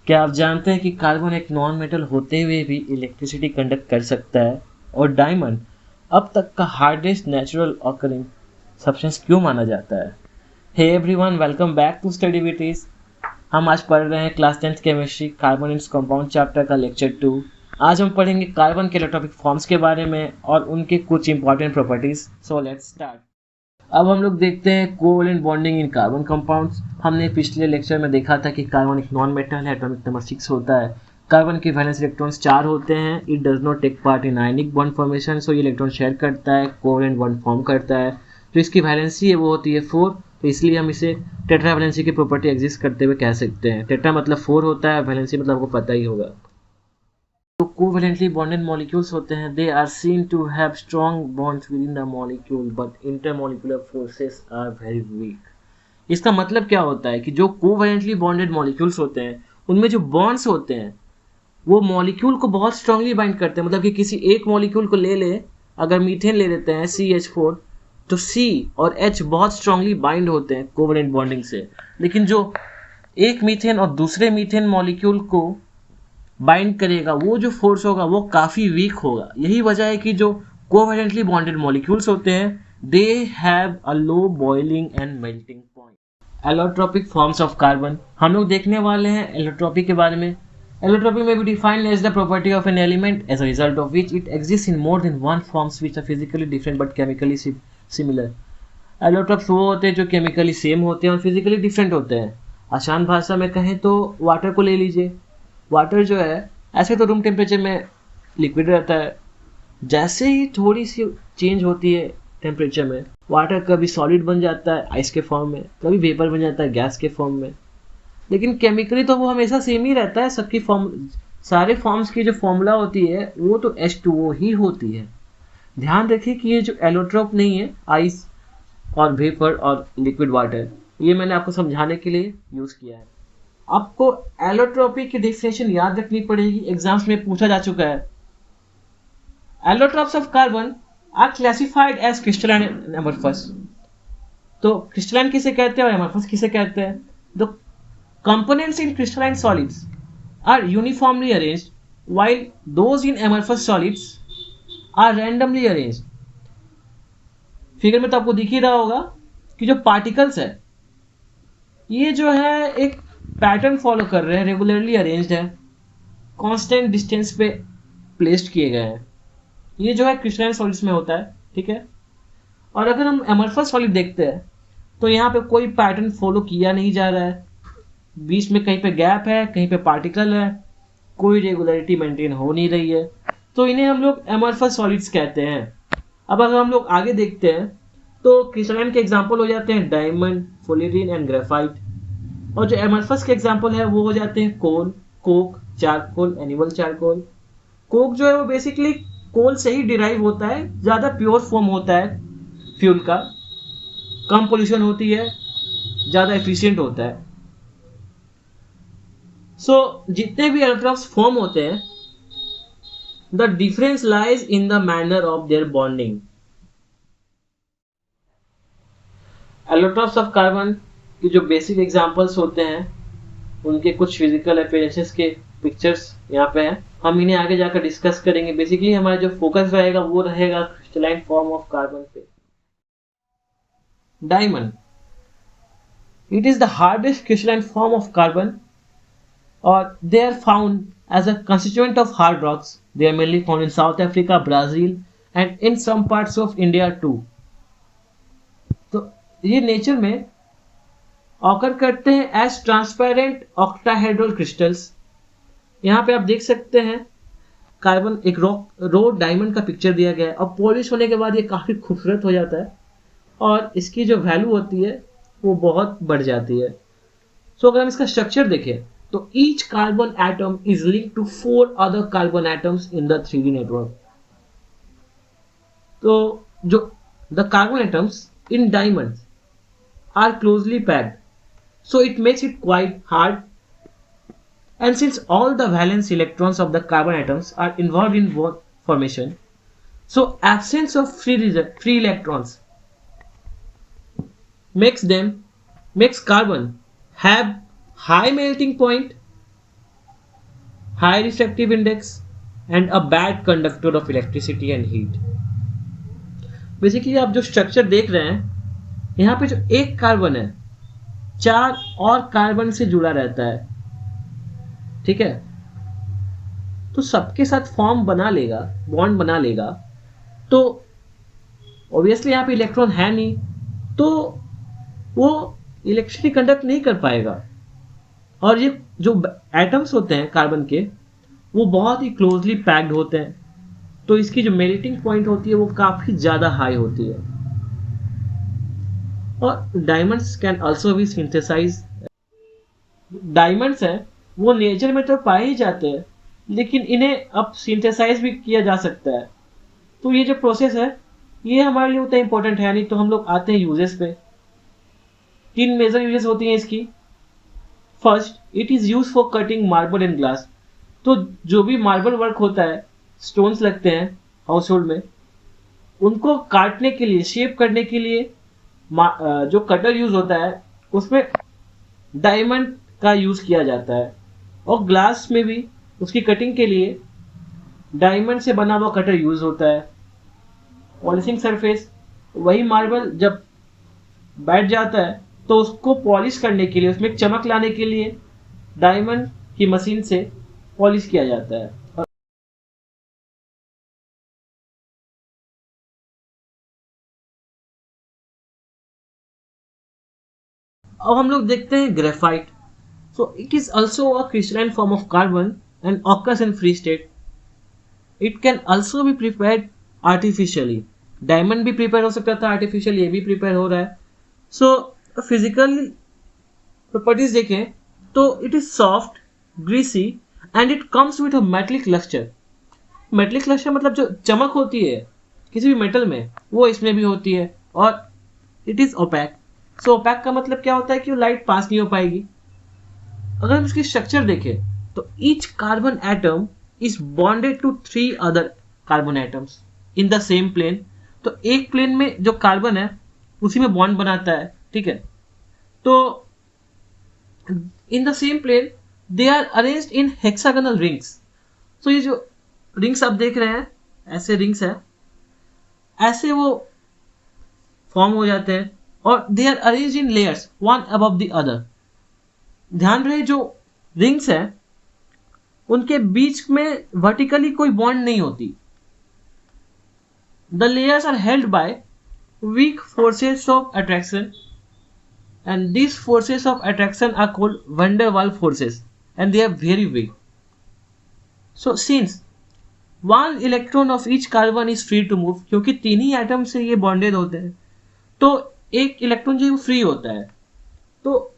क्या आप जानते हैं कि कार्बन एक नॉन मेटल होते हुए भी इलेक्ट्रिसिटी कंडक्ट कर सकता है? और डायमंड अब तक का हार्डेस्ट नेचुरल ऑकरिंग सब्सटेंस क्यों माना जाता है? Hey everyone, welcome back to study with ease. हम आज पढ़ रहे हैं class 10th chemistry carbon and compound chapter का लेक्चर 2। आज हम पढ़ेंगे कार्बन के इलेक्ट्रॉनिक फॉर्म्स के बारे में और उनके कुछ important properties. So let's start. अब हम लोग देखते हैं covalent bonding in carbon compounds. हमने पिछले लेक्चर में देखा था कि कार्बन एक नॉन मेटल है, एटॉमिक नंबर 6 होता है। कार्बन के वैलेंस इलेक्ट्रॉन्स 4 होते हैं। It does not take part in ionic bond formation, so ये इलेक्ट्रॉन शेयर करता है, कोवैलेंट बॉन्ड फॉर्म करता है। जो इसकी वैलेंसी है वो होती है 4, तो इसलिए हम इसे टेट्रा वैलेंसी की प्रॉपर्टी एग्जिस्ट करते हुए कह सकते हैं। टेट्रा मतलब 4 होता है, वैलेंसी मतलब आपको पता ही होगा। तो कोवैलेंटली बॉन्डेड मॉलिक्यूल्स होते हैं, they are seen to have strong bonds within the molecule but intermolecular forces are very weak. इसका मतलब क्या होता है कि जो कोवैलेंटली बॉन्डेड मॉलिक्यूल्स होते हैं उनमें जो बॉन्ड्स होते हैं वो मॉलिक्यूल को बहुत स्ट्रांगली बाइंड करते हैं। मतलब कि किसी एक मॉलिक्यूल को ले अगर मीथेन ले लेते हैं CH4, तो C और H बहुत स्ट्रांगली बाइंड होते हैं कोवैलेंट बॉन्डिंग से। लेकिन जो एक मीथेन और दूसरे मीथेन मॉलिक्यूल को बाइंड करेगा वो जो फोर्स होगा वो काफ़ी वीक होगा। यही वजह है कि जो कोवैलेंटली बॉन्डेड मॉलिक्यूल्स होते हैं they have a low boiling and melting point. Allotropic forms of carbon हम लोग देखने वाले हैं एलोट्रोपी के बारे में। एलोट्रोपी में भी defined as the property of an element as a result of which it exist in more than one forms which are physically different but chemically similar. Allotropes वो होते हैं जो केमिकली सेम होते हैं और फिजिकली डिफरेंट होते हैं। आसान भाषा में कहें तो वाटर को ले लीजिए। वाटर जो है ऐसे तो रूम टेम्परेचर में लिक्विड रहता है, जैसे ही थोड़ी सी चेंज होती है टेम्परेचर में वाटर कभी सॉलिड बन जाता है आइस के फॉर्म में, कभी वेपर बन जाता है गैस के फॉर्म में। लेकिन केमिकली तो वो हमेशा सेम ही रहता है। सबकी फॉर्म सारे फॉर्म्स की जो फॉर्मूला होती है वो तो H2O ही होती है। ध्यान रखिए कि ये जो एलोट्रोप नहीं है आइस और वेपर और लिक्विड वाटर, ये मैंने आपको समझाने के लिए यूज किया है। आपको एलोट्रोपी की डिफिनेशन याद रखनी पड़ेगी, एग्जाम्स में पूछा जा चुका है। Allotropes of carbon are classified as crystalline and amorphous. तो क्रिस्टलाइन किसे कहते हैं और एमरफस किसे कहते हैं? The components in crystalline solids are uniformly arranged while those in amorphous solids are randomly arranged. Figure में तो आपको दिख ही रहा होगा कि जो पार्टिकल्स है ये जो है एक पैटर्न फॉलो कर रहे हैं, रेगुलरली अरेंज्ड है, कांस्टेंट डिस्टेंस पे प्लेस्ड किए गए हैं। ये जो है क्रिस्टलाइन सॉलिड्स में होता है, ठीक है। और अगर हम एमरफस सॉलिड देखते हैं तो यहाँ पे कोई पैटर्न फॉलो किया नहीं जा रहा है, बीच में कहीं पे गैप है, कहीं पे पार्टिकल है, कोई रेगुलरिटी मेंटेन हो नहीं रही है, तो इन्हें हम लोग एमरफस सॉलिड्स कहते हैं। अब अगर हम लोग आगे देखते हैं तो क्रिस्टलाइन के एग्जाम्पल हो जाते हैं डायमंड, फ्लोरीन एंड ग्रेफाइट। और जो एमरफस के एग्जाम्पल है वो हो जाते हैं coal, coke, charcoal, animal charcoal. Coke जो है वो बेसिकली कोल से ही डिराइव होता है, ज़्यादा प्योर फॉर्म होता है फ्यूल का, कम पोल्यूशन होती है, ज़्यादा एफिशिएंट होता है। सो जितने भी एलोट्रोप्स फॉर्म होते हैं the difference lies in the manner of their bonding. Allotropes of carbon कि जो बेसिक एग्जांपल्स होते हैं उनके कुछ फिजिकल अपीयरेंसेस के पिक्चर्स यहाँ पे हैं। हम इन्हें आगे जाकर डिस्कस करेंगे। बेसिकली हमारा जो फोकस रहेगा वो रहेगा क्रिस्टलाइन फॉर्म ऑफ कार्बन पे। Diamond, it is the hardest crystalline form of carbon और they are found as a constituent of hard rocks. They are mainly found in South Africa, Brazil and in some parts of India too. तो ये nature में occur करते हैं as transparent octahedral crystals. यहाँ पे आप देख सकते हैं कार्बन एक रो डायमंड का पिक्चर दिया गया है और पॉलिश होने के बाद ये काफ़ी खूबसूरत हो जाता है और इसकी जो वैल्यू होती है वो बहुत बढ़ जाती है। सो अगर हम इसका स्ट्रक्चर देखें तो each carbon atom is linked to 4 other carbon atoms in the 3D network. तो जो the carbon atoms in diamonds are closely packed, so it makes it quite hard. And since all the valence electrons of the carbon atoms are involved in bond formation, so absence of free electrons makes carbon have high melting point high refractive index, and a bad conductor of electricity and heat. Basically आप जो structure देख रहे हैं, यहाँ पे जो एक carbon है 4 और कार्बन से जुड़ा रहता है, ठीक है, तो सबके साथ फॉर्म बना लेगा, बॉन्ड बना लेगा, तो ऑब्वियसली यहाँ पे इलेक्ट्रॉन है नहीं, तो वो इलेक्ट्रिसिटी कंडक्ट नहीं कर पाएगा। और ये जो एटम्स होते हैं कार्बन के, वो बहुत ही क्लोजली पैक्ड होते हैं, तो इसकी जो मेल्टिंग पॉइंट होती है वो काफी ज्यादा हाई होती है। और diamonds can also be synthesize. Diamonds हैं वो नेचर में तो पाए ही जाते हैं, लेकिन इन्हें अब सिंथेसाइज भी किया जा सकता है। तो ये जो प्रोसेस है ये हमारे लिए उतना इंपॉर्टेंट है नहीं, तो हम लोग आते हैं यूजेस पे। 3 मेजर यूजेस होती हैं इसकी। First, it is use for cutting marble and glass. तो जो भी मार्बल वर्क होता है, स्टोन्स लगते हैं हाउस होल्ड में, उनको काटने के लिए, शेप करने के लिए जो कटर यूज होता है उसमें डायमंड का यूज किया जाता है। और ग्लास में भी उसकी कटिंग के लिए डायमंड से बना हुआ कटर यूज होता है। पॉलिशिंग सरफेस, वही मार्बल जब बैठ जाता है तो उसको पॉलिश करने के लिए, उसमें एक चमक लाने के लिए डायमंड की मशीन से पॉलिश किया जाता है। अब हम लोग देखते हैं graphite. So it is also a crystalline form of carbon and occurs in free state. It can also be prepared artificially. Diamond भी प्रिपेयर हो सकता था आर्टिफिशियल, ये भी प्रिपेयर हो रहा है। सो फिजिकल प्रॉपर्टीज देखें तो it is soft, greasy and it comes with a metallic lustre. Metallic lustre मतलब जो चमक होती है किसी भी मेटल में, वो इसमें भी होती है। और it is opaque. So opaque का मतलब क्या होता है कि वो लाइट पास नहीं हो पाएगी। अगर हम इसकी स्ट्रक्चर देखें तो each carbon atom is bonded to 3 other carbon atoms in the same plane. तो एक प्लेन में जो कार्बन है उसी में बॉन्ड बनाता है, ठीक है। तो in the same plane they are arranged in hexagonal rings. तो ये जो रिंग्स आप देख रहे हैं, ऐसे रिंग्स है, ऐसे वो फॉर्म हो जाते हैं और they are arranged in layers one above the other. ध्यान रहे जो रिंग्स है उनके बीच में वर्टिकली कोई बॉन्ड नहीं होती। The layers are held by weak forces of attraction, and these forces of attraction are called van der Waals forces, and they are very weak. So since one electron of each carbon is free to move, क्योंकि 3 ही atom से ये bonded होते हैं, तो एक electron जो free होता है, तो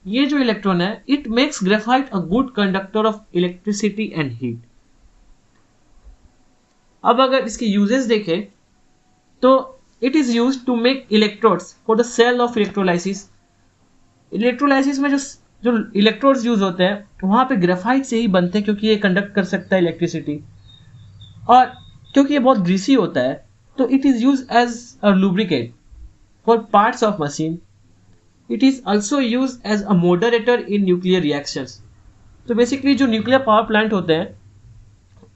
ये जो इलेक्ट्रॉन है it makes graphite a good conductor of electricity and heat. अब अगर इसके यूजेस देखें तो it is used to make electrodes for the cell of electrolysis. Electrolysis में जो इलेक्ट्रोड्स यूज होते हैं वहां पे ग्रेफाइट से ही बनते हैं, क्योंकि ये कंडक्ट कर सकता है इलेक्ट्रिसिटी। और क्योंकि ये बहुत ग्रीसी होता है तो it is use as a lubricate for parts of machine. It is also use as a moderator in nuclear reactions. तो बेसिकली जो न्यूक्लियर पावर प्लांट होते हैं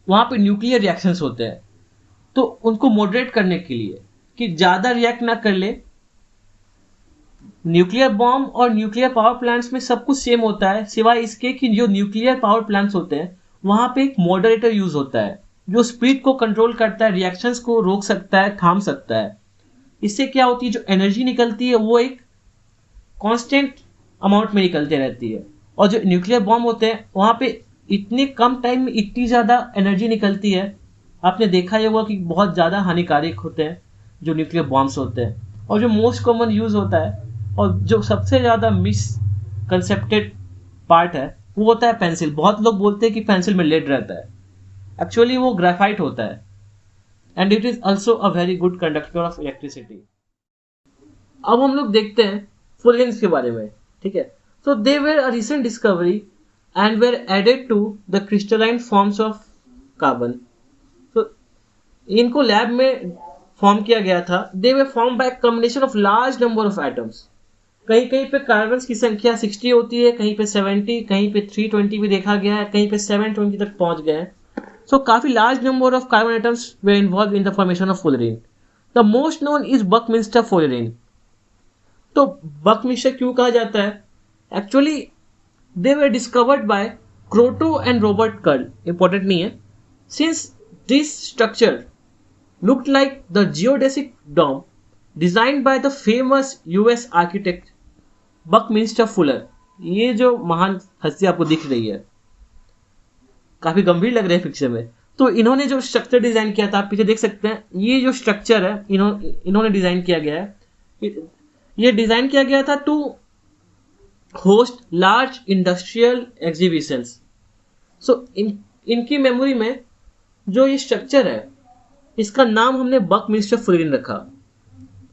वहां पे न्यूक्लियर रिएक्शंस होते हैं, तो उनको मॉडरेट करने के लिए कि ज्यादा रिएक्ट ना कर ले। न्यूक्लियर बॉम्ब और न्यूक्लियर पावर प्लांट्स में सब कुछ सेम होता है, सिवाय इसके कि जो न्यूक्लियर पावर प्लांट्स होते हैं वहां पे एक मॉडरेटर यूज होता है जो स्पीड को कंट्रोल करता है, रिएक्शंस को रोक सकता है, थाम सकता है। इससे क्या होती है, जो एनर्जी निकलती है वो एक कांस्टेंट अमाउंट में निकलती रहती है। और जो न्यूक्लियर बॉम्ब होते हैं वहां पे इतने कम टाइम में इतनी ज्यादा एनर्जी निकलती है, आपने देखा ही होगा कि बहुत ज्यादा हानिकारक होते हैं जो न्यूक्लियर बॉम्ब्स होते हैं। और जो मोस्ट कॉमन यूज होता है और जो सबसे ज्यादा मिसकंसेप्टेड पार्ट है वो होता है पेंसिल। बहुत लोग बोलते हैं कि पेंसिल में लेड रहता है, एक्चुअली वो ग्रेफाइट होता है। And it is also a very good conductor of electricity. अब हम लोग देखते हैं फुलेंस के बारे में, ठीक है। So they were a recent discovery and were added to the crystalline forms of carbon. तो इनको लैब में फॉर्म किया गया था। They were form by combination of large number of atoms कहीं कहीं पे कार्बन की संख्या 60 होती है, कहीं पे 70, कहीं पे 320 भी देखा गया है, कहीं पे 720 तक पहुंच गए हैं. So काफी large number of carbon atoms were involved in the formation of fullerene. The most known is Buckminster fullerene. तो बकमिस्टर क्यों कहा जाता है? Actually they were discovered by Kroto and Robert Curl. Important नहीं है. Since this structure looked like the geodesic dome designed by the famous US architect Buckminster Fuller. ये जो महान हस्ती आपको दिख रही है, काफी गंभीर लग रहा है पिक्चर में. तो इन्होंने जो स्ट्रक्चर डिजाइन किया था, आप पीछे देख सकते हैं, ये जो स्ट्रक्चर है इन्होंने डिजाइन किया गया है. ये डिजाइन किया गया था to host large industrial exhibitions. So इनकी मेमोरी में जो ये स्ट्रक्चर है, इसका नाम हमने बकमिस्टर फुलरेन रखा.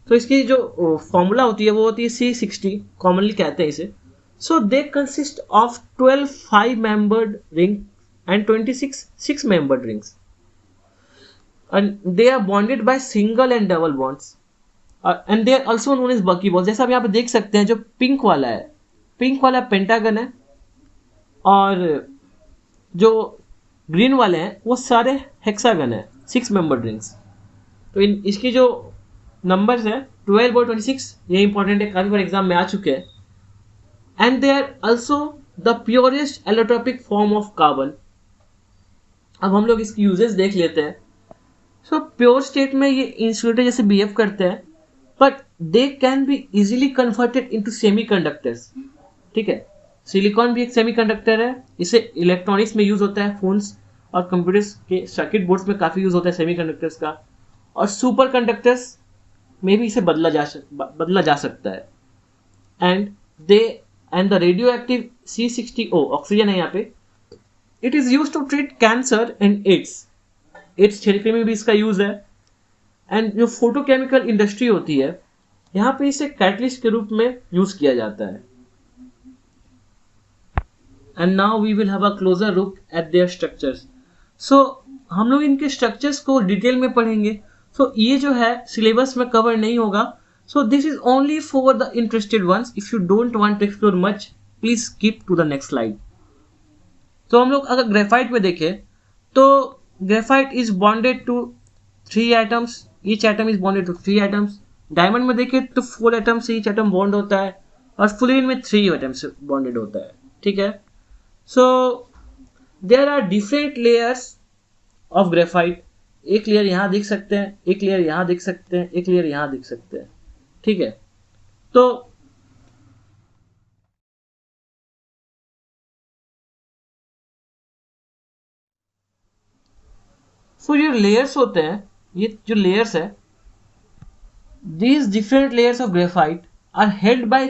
तो इसकी जो फॉर्मूला होती है वो होती है C60, कॉमनली कहते हैं इसे. So they consist of 12 5-membered ring and 26 6-membered rings, and they are bonded by single and double bonds, and they are also known as bucky balls. जैसा आप यहाँ पे देख सकते हैं, जो पिंक वाला है, पिंक वाला पेंटागन है, और जो ग्रीन वाले हैं वो सारे हेक्सागन है, 6-membered rings. तो इसकी जो नंबर्स है 12 और 26, ये इंपॉर्टेंट है, काफी बार एग्जाम में आ चुके हैं. And they are also the purest allotropic form of carbon. अब हम लोग इसकी यूजेस देख लेते हैं. सो प्योर स्टेट में ये इंसुलेटर जैसे बिहेव करते हैं, but they can be easily converted into semiconductors. ठीक है, सिलिकॉन भी एक सेमीकंडक्टर है. इसे इलेक्ट्रॉनिक्स में यूज होता है, फोन्स और कंप्यूटर्स के सर्किट बोर्ड्स में काफी यूज होता है सेमीकंडक्टर्स का, और सुपर कंडक्टर्स में भी इसे बदला जा सकता है. And the radioactive C60O oxygen है यहाँ पे. It is use to treat cancer and AIDS therapy में भी इसका यूज है. एंड जो फोटोकेमिकल इंडस्ट्री होती है, यहाँ पे इसे कैटलिस्ट के रूप में यूज किया जाता है. And now we will have a closer look at their structures. So हम लोग इनके स्ट्रक्चर्स को डिटेल में पढ़ेंगे. सो ये जो है सिलेबस में कवर नहीं होगा. So this is only for the interested ones. If you don't want to explore much, please skip to the next slide. तो हम लोग अगर ग्रेफाइट में देखें, तो graphite is bonded to 3 atoms. Each atom is bonded to 3 atoms. Diamond में देखें तो 4 एटम से ईच एटम बॉन्ड होता है, और फुलरेन में 3 एटम से बॉन्डेड होता है. ठीक है. So there are different layers of graphite. एक लेयर यहाँ देख सकते हैं, एक लेयर यहाँ देख सकते हैं, एक लेयर यहाँ देख सकते हैं. ठीक है. तो ये लेयर्स होते हैं, ये जो लेयर्स है, these different layers of graphite are held by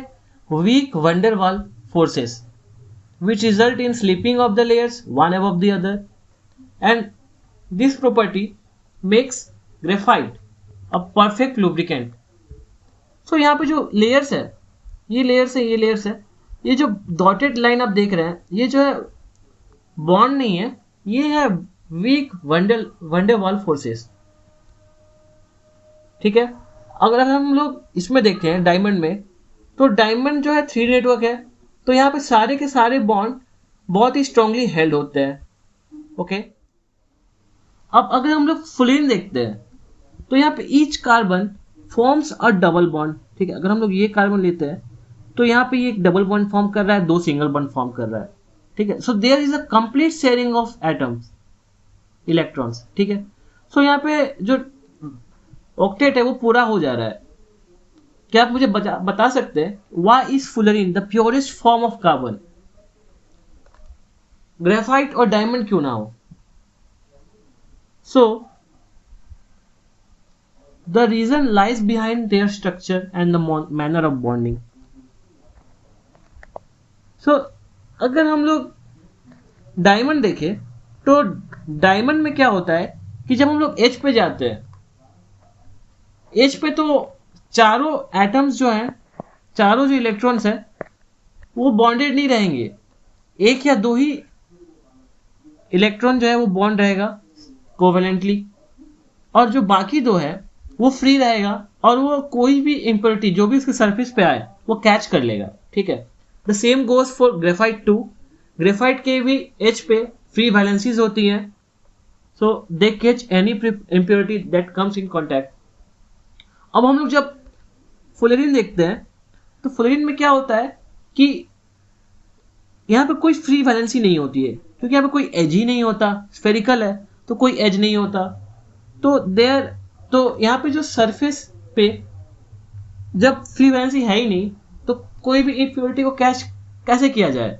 weak van der Waals forces, which result in slipping of the layers one above the other, and this property makes graphite a perfect lubricant. So यहाँ पे जो layers है, ये layers है, ये layers है, ये जो dotted line आप देख रहे हैं, ये जो है bond नहीं है, ये है weak van der Waals forces. ठीक है. अगर हम लोग इसमें देखते हैं डायमंड में, तो डायमंड जो है 3 नेटवर्क है, तो यहाँ पे सारे के सारे बॉन्ड बहुत ही स्ट्रांगली हेल्ड होते हैं. ओके. अब अगर हम लोग फुलरेन देखते हैं, तो यहाँ पे each carbon forms a double bond. ठीक है. अगर हम लोग ये कार्बन लेते हैं, तो यहाँ पे ये एक डबल बॉन्ड फॉर्म कर रहा है, 2 सिंगल बॉन्ड फॉर्म कर रहा है. ठीक है. So there is a complete sharing of atoms, electrons. ठीक है. सो यहाँ पे जो ऑक्टेट है वो पूरा हो जा रहा है. क्या आप मुझे बता सकते हैं why is fullerene the purest form of carbon? Graphite और डायमंड क्यों ना हो? So the reason lies behind their structure and the manner of bonding. So अगर हम लोग डायमंड देखें, तो डायमंड में क्या होता है कि जब हम लोग एच पे जाते हैं, एच पे तो चारों एटम्स जो हैं, चारों जो इलेक्ट्रॉन्स हैं, वो बॉन्डेड नहीं रहेंगे. 1 या 2 ही इलेक्ट्रॉन जो है वो बॉन्ड रहेगा कोवेलेंटली, और जो बाकी 2 है वो फ्री रहेगा और वो कोई भी इम्प्योरिटी जो भी उसके सरफेस पे आए वो कैच कर लेगा, ठीक है। The same goes for graphite too. Graphite के भी एज पे फ्री वैलेंसीज होती हैं, so they catch any impurity that comes in contact. अब हम लोग जब फुलेरिन देखते हैं तो फुलेरिन में क्या होता है कि यहाँ पे कोई फ्री वैलेंसी नहीं होती है, क्योंकि यहाँ पे कोई एज ही नहीं होता, स्फेरिकल है तो कोई एज नहीं होता। तो यहाँ पे जो सरफेस पे जब फ्री वैलेंसी है ही नहीं तो कोई भी इम्प्योरिटी को कैच कैसे किया जाए,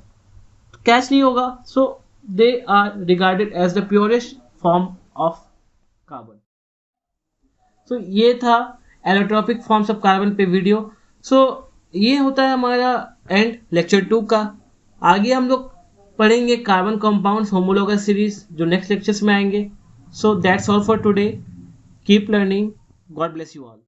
कैच नहीं होगा। So they are regarded as the purest form of carbon. So ये था एलोट्रॉपिक फॉर्म्स ऑफ कार्बन पे वीडियो। सो ये होता है हमारा एंड लेक्चर 2 का। आगे हम लोग पढ़ेंगे कार्बन कंपाउंड्स होमोलोगस सीरीज जो नेक्स्ट लेक्चर्स में आएंगे। So that's all for today. Keep learning. God bless you all.